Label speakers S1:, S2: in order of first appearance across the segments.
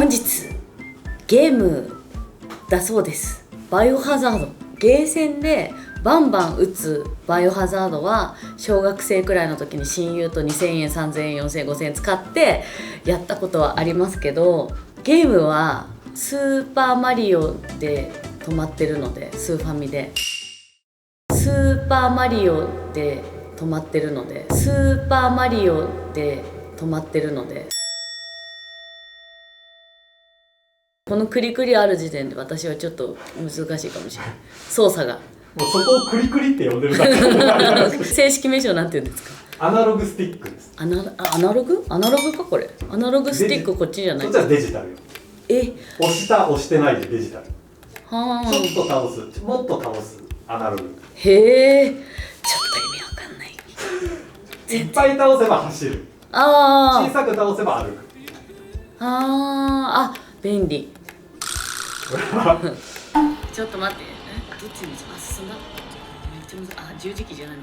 S1: 本日ゲームだそうです。バイオハザード、ゲーセンでバンバン打つバイオハザードは小学生くらいの時に親友と2000円3000円4000円5000円使ってやったことはありますけど、ゲームはスーパーマリオで止まってるので、スーファミでスーパーマリオで止まってるのでスーパーマリオで止まってるので、このクリクリある時点で私はちょっと難しいかもしれない、操作が。
S2: もうそこをクリクリって呼んでるだけ
S1: 正式名称なんて言うんですか？
S2: アナログスティックです。
S1: アナログかこれ。アナログスティックこっちじゃない？
S2: そっちはデジタルよ。押した押してないでデジタル。
S1: はあ。
S2: ちょっと倒す、もっと倒すアナログ。
S1: へえ。ちょっと意味わかんない。
S2: いっぱい倒せば走る。
S1: ああ。
S2: 小さく倒せば歩く。
S1: あ、便利。ちょっと待って。どっちに進んだ？めっちゃ難しい。十字キーじゃないの？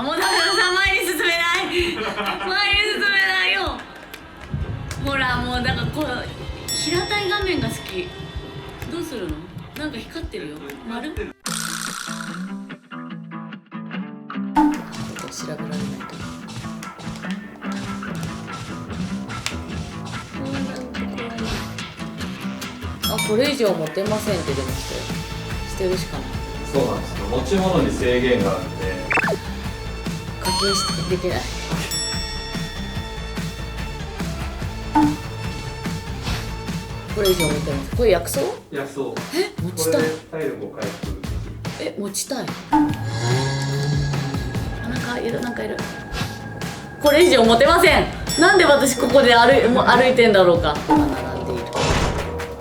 S1: もうだからさ、前に進めない前に進めないよ。ほらもうだからこう平たい画面が好き。どうするの？なんか光ってるよ。丸？調べられないと。これ以上持てませんって出ましたよ。捨てるしかない。
S2: そうなんですよ。持ち物に制限があるんで
S1: 課金してできない。これ以上持てます。これ薬草？
S2: 薬草。
S1: 持ちたい。
S2: 体力を回復できる。
S1: 持ちたい。なんかいる、なんかいる。これ以上持てません。なんで私ここで歩いてんだろうか。並んでいる。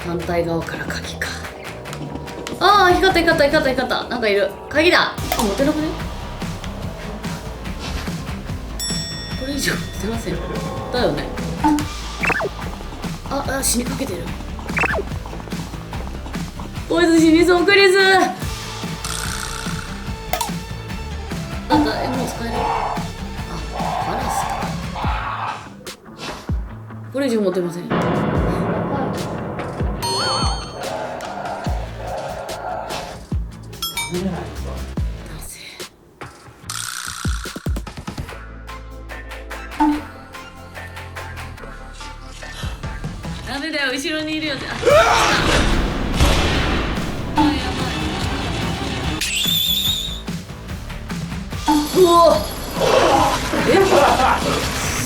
S1: 反対側から鍵か。光った。なんかいる。鍵だ。持てなくね？これ以上持てません。だよね。死にかけてる。こいつ死にそう、クリス。もう使える。カラス。これ以上持てません。ダメだよ、後ろにいるよ。やばい。うわ。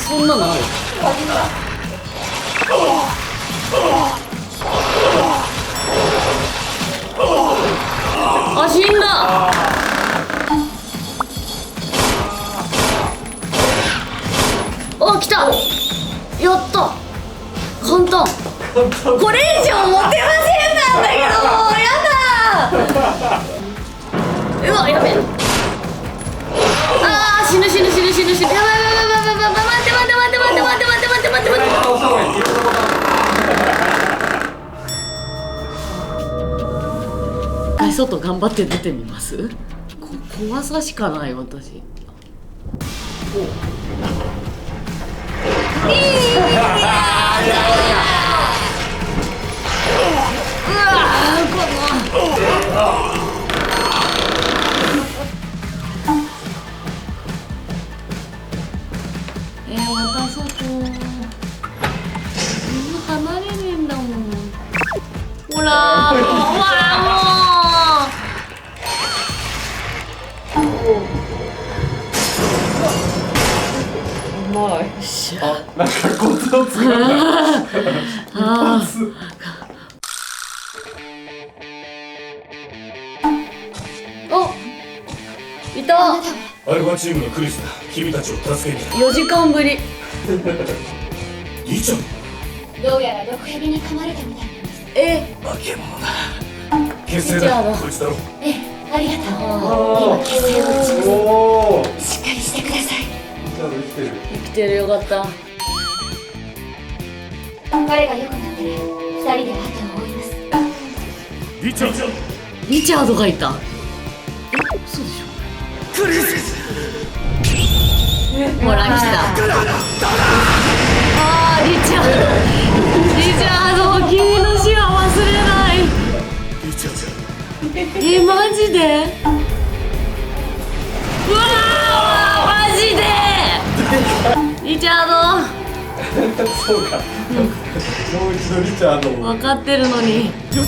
S1: そんなのある？死んだ。来た。やった。簡単。これ以上持てませんなんだけど、やだ。うわ、やべえ。死ぬ。やばい。待って。外頑張って出てみます。怖さしかない私。また外。離れねえんだもん。ほらもう。
S2: なんかコツをつかんだ。
S1: いた。
S3: アルファチームのクリスだ。君たちを助けに来た。
S1: 4時間ぶり。
S3: 兄ちゃん。
S4: どうやら毒蛇に噛まれたみたいなんです。
S3: 化け物だ。結成だ。こいつだろ。
S4: ありがとう。今結成を打ちます。しっかりしてください。
S1: 生きてる、よかった。
S4: 彼が良くなったら2人で後を追います。
S1: リチャードがいた。嘘でしょ。クリス。ほら来た。リチャード。リ
S2: そうか、もう一度リチャードを
S1: 分かってるのに。リチャー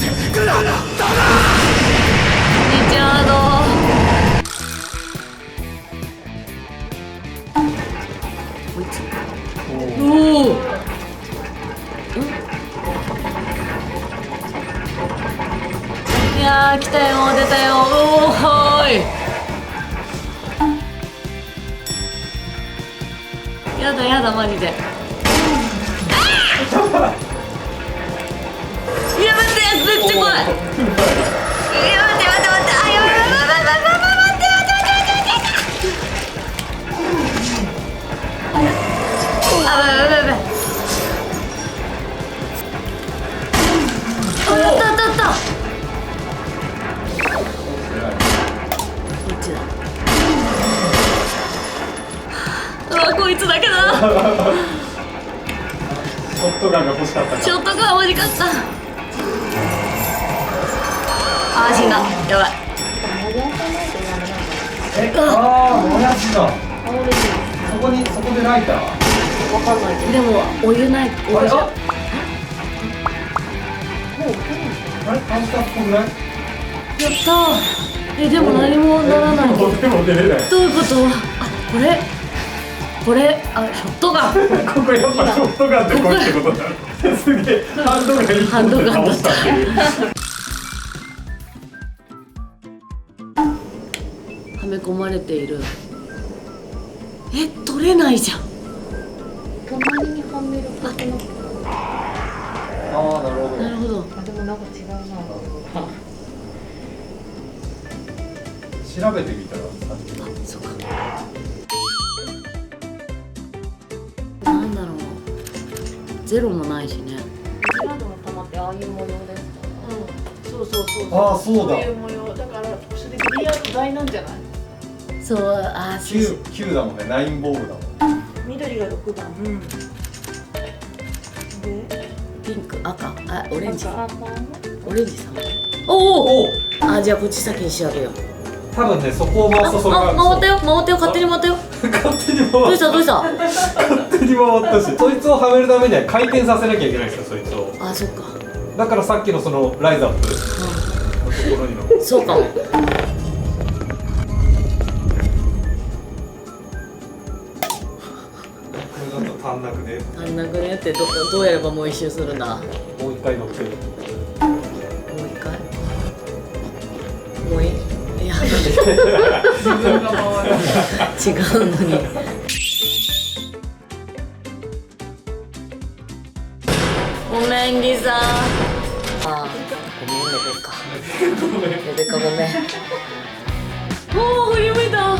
S1: ド。こいつ。おお。いやー来たよ、出たよ。おおはーい。やだやだマジで。やめて、めっちゃ怖い。やめて待って待って、あ、やばい待って待って待って待って。あ、やばいやばいやばい。あったあったあった。こっちだ。うわ、こいつだけだ。
S2: ショットガンが欲しかったか。
S1: ショットガン欲しかった。あー死んだ。やばい。
S2: ああ、もやしだ。そこでライター。
S1: でもお湯ない。お湯。
S2: あれ、パンスタっぽくない？
S1: やったー。でも何もならないけど。
S2: でも出れない。
S1: どういうこと？あ、これ、あ、ショットガン。
S2: ここやっぱショットガンってこいってことだ。すげえ、ハンドガン一
S1: ハンド
S2: 本で
S1: ガンだった
S2: 倒したっていう。
S1: はめ込まれている。取れないじゃん。
S4: 隣にはめることの。
S2: ああ、なるほど。
S1: なるほど。
S4: あ、でもなんか違うな。
S2: 調べてみたらさっき。
S1: あ、そうか。なんだろう。ゼロもないしね。
S4: カードの玉ってああいう模様ですか？
S5: そうそうそうそう。
S2: ああ、そうだ。
S5: そういう模様だからそれでリアル倍なんじゃない？
S1: そう、あ、そうそう。
S2: 9だもんね、9ボールだもん。
S5: 緑が6番。で、
S1: ピンク、赤、あ、オレンジ。
S5: 赤
S1: オレンジさん。おお。
S2: お、
S1: あ、じゃあこっち先に調べよう。
S2: 多分ね、そこを回すとそれが。
S1: あ、回ったよ、勝手に回ったよ。
S2: 勝手に回った。
S1: どうしたどうした。
S2: 勝手に回ったし、そいつをはめるためには回転させなきゃいけないんですよ、そいつを。
S1: あ、そっか。
S2: だからさっきのそのライズアップのところにの。
S1: そうかも。
S2: これだと短絡で
S1: あんなくねってどうやればもう一周するんだ。
S2: もう一回乗ってる。
S1: もう一回。もういい。いや、
S5: 自分が回る。
S1: 違うのに。ごめんリサ。あ、ごめんレベッカ。レベッカごめん。もう振り向いた。